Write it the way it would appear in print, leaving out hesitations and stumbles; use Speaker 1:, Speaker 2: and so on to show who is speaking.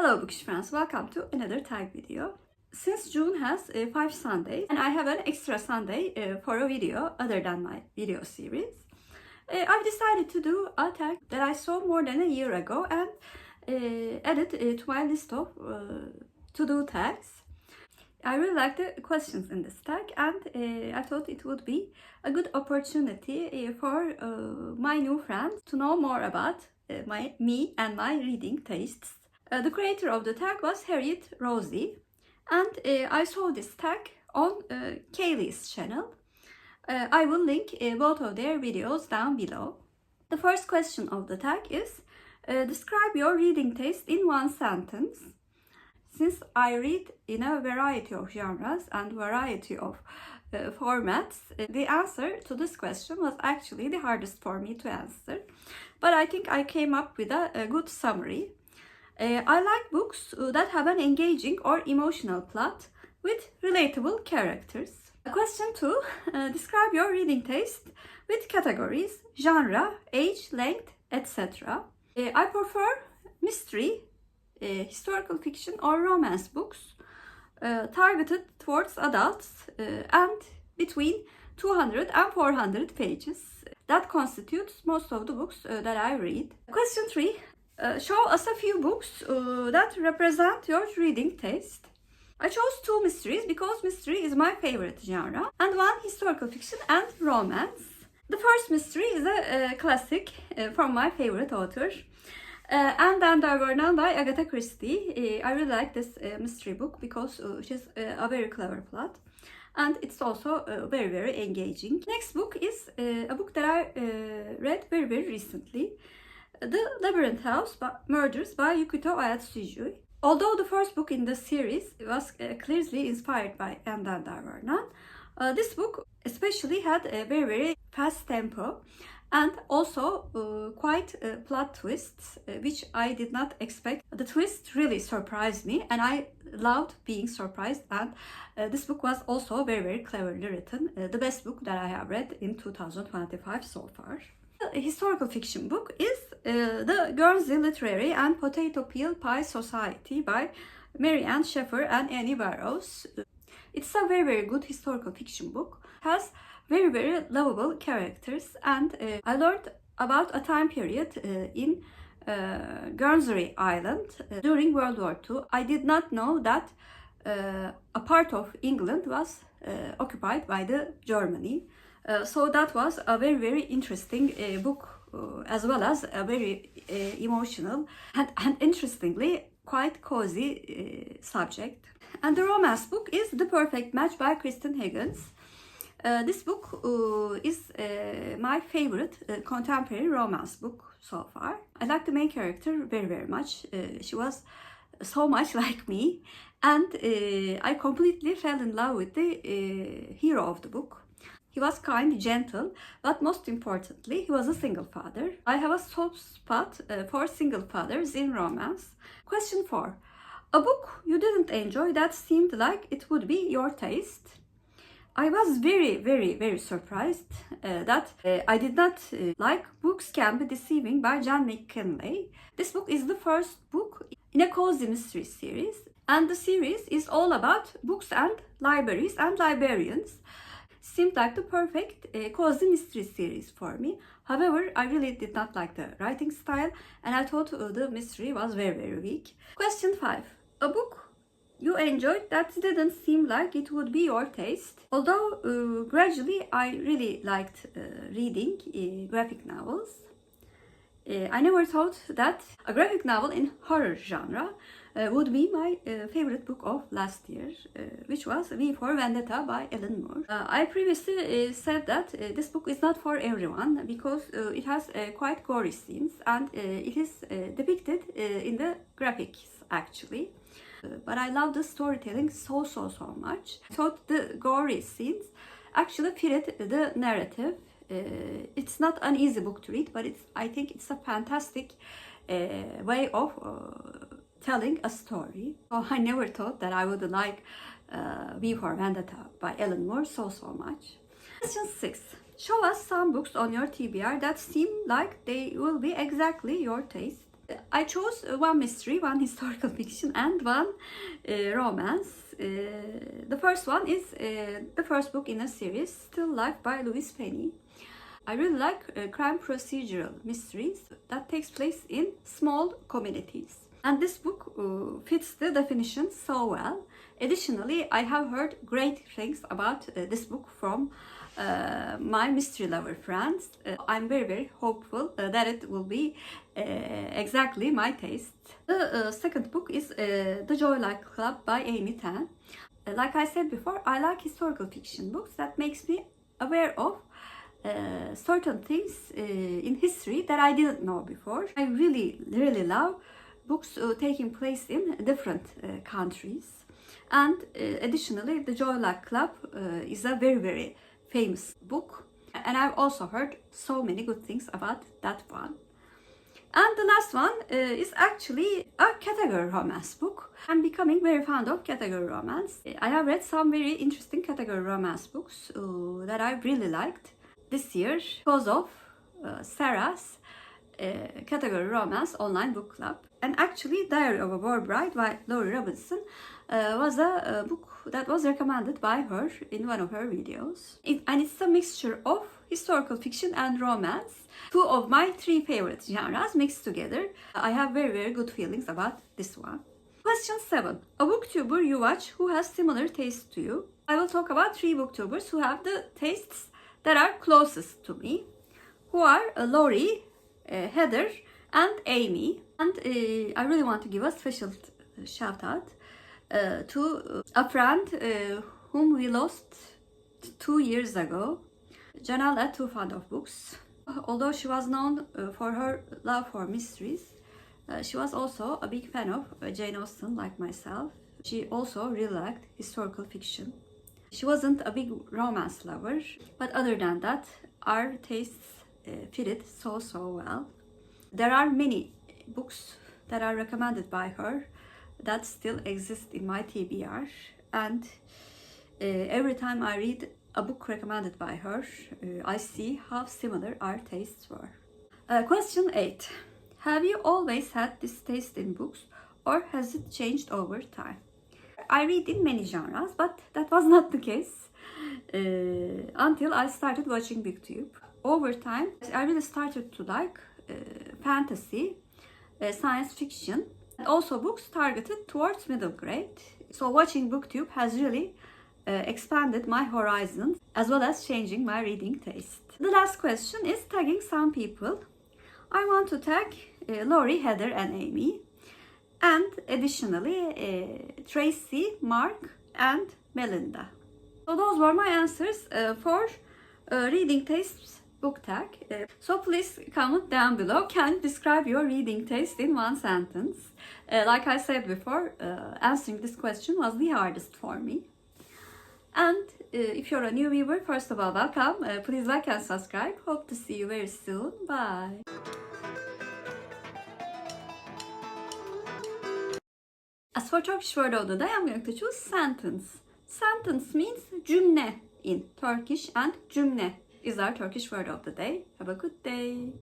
Speaker 1: Hello Bookish friends, welcome to another tag video. Since June has 5 Sundays and I have an extra Sunday for a video other than my video series, I've decided to do a tag that I saw more than a year ago and added to my list of to-do tags. I really like the questions in this tag and I thought it would be a good opportunity for my new friends to know more about me and my reading tastes. The creator of the tag was Harriet Rosie, and I saw this tag on Kaley's channel. I will link both of their videos down below. The first question of the tag is, describe your reading taste in one sentence. Since I read in a variety of genres and variety of formats, the answer to this question was actually the hardest for me to answer. But I think I came up with a good summary. I like books that have an engaging or emotional plot with relatable characters. Question 2. Describe your reading taste with categories, genre, age, length, etc. I prefer mystery, historical fiction or romance books targeted towards adults and between 200 and 400 pages. That constitutes most of the books that I read. Question 3. Show us a few books that represent your reading taste. I chose 2 mysteries because mystery is my favorite genre, and 1 historical fiction and romance. The first mystery is a classic from my favorite author, And Then There Were None by Agatha Christie. I really like this mystery book because she's a very clever plot. And it's also very, very engaging. Next book is a book that I read very, very recently. The Labyrinth House Murders by Yukito Ayatsuji. Although the first book in the series was clearly inspired by And Then There Were None, this book especially had a very, very fast tempo and also quite plot twists, which I did not expect. The twist really surprised me and I loved being surprised, and this book was also very, very cleverly written. The best book that I have read in 2025 so far. A historical fiction book is The Guernsey Literary and Potato Peel Pie Society by Mary Ann Sheffer and Annie Barrows. It's a very, very good historical fiction book. It has very, very lovable characters, and I learned about a time period in Guernsey Island during World War II. I did not know that a part of England was occupied by the Germany. So that was a very, very interesting book, as well as a very emotional and interestingly quite cozy subject. And the romance book is The Perfect Match by Kristen Higgins. This book is my favorite contemporary romance book so far. I like the main character very, very much. She was so much like me, and I completely fell in love with the hero of the book. He was kind, gentle, but most importantly, he was a single father. I have a soft spot for single fathers in romance. Question 4. A book you didn't enjoy that seemed like it would be your taste. I was very, very, very surprised that I did not like Books Can Be Deceiving by John McKinley. This book is the first book in a cozy mystery series, and the series is all about books and libraries and librarians. Seemed like the perfect cozy mystery series for me. However, I really did not like the writing style and I thought the mystery was very, very weak. Question 5. A book you enjoyed that didn't seem like it would be your taste. Although gradually I really liked reading graphic novels. I never thought that a graphic novel in horror genre would be my favorite book of last year, which was V for Vendetta by Alan Moore. I previously said that this book is not for everyone because it has quite gory scenes and it is depicted in the graphics actually. But I love the storytelling so much. I thought the gory scenes actually fitted the narrative. It's not an easy book to read, but I think it's a fantastic way of telling a story. So I never thought that I would like V for Vendetta by Alan Moore so much. Question 6. Show us some books on your TBR that seem like they will be exactly your taste. I chose one mystery, one historical fiction, and one romance. The first one is the first book in a series, Still Life by Louise Penny. I really like crime procedural mysteries that takes place in small communities. And this book fits the definition so well. Additionally, I have heard great things about this book from my mystery lover friends. I'm very hopeful that it will be exactly my taste. The second book is The Joyride Club by Amy Tan. Like I said before, I like historical fiction books that makes me aware of certain things in history that I didn't know before. I really love books taking place in different countries. And additionally, The Joyride Club is a very famous book, and I've also heard so many good things about that one. And the last one is actually a category romance book. I'm becoming very fond of category romance. I have read some very interesting category romance books that I really liked this year because of Sarah's category romance online book club. And actually, Diary of a War Bride by Laurie was a book that was recommended by her in one of her videos. And it's a mixture of historical fiction and romance. Two of my three favorite genres mixed together. I have very good feelings about this one. Question 7. A booktuber you watch who has similar tastes to you. I will talk about 3 booktubers who have the tastes that are closest to me, who are Laurie, Heather, and Amy. And I really want to give a special shout out to a friend whom we lost 2 years ago. Janelle, too fond of books. Although she was known for her love for mysteries, she was also a big fan of Jane Austen, like myself. She also really liked historical fiction. She wasn't a big romance lover, but other than that, our tastes fitted so well. There are many books that are recommended by her that still exist in my TBR, and every time I read a book recommended by her, I see how similar our tastes were. Question 8. Have you always had this taste in books, or has it changed over time? I read in many genres, but that was not the case until I started watching BookTube. Over time, I really started to like fantasy, science fiction, and also books targeted towards middle grade. So watching BookTube has really expanded my horizons as well as changing my reading taste. The last question is tagging some people. I want to tag Laurie, Heather, and Amy, and additionally Tracy, Mark, and Melinda. So those were my answers for reading tastes book tag. So please comment down below. Can you describe your reading taste in one sentence? Like I said before, answering this question was the hardest for me. And if you're a new viewer, first of all, welcome. Please like and subscribe. Hope to see you very soon. Bye. As for Turkish word of the day, I'm going to choose sentence. Sentence means cümle in Turkish, and cümle is our Turkish word of the day. Have a good day.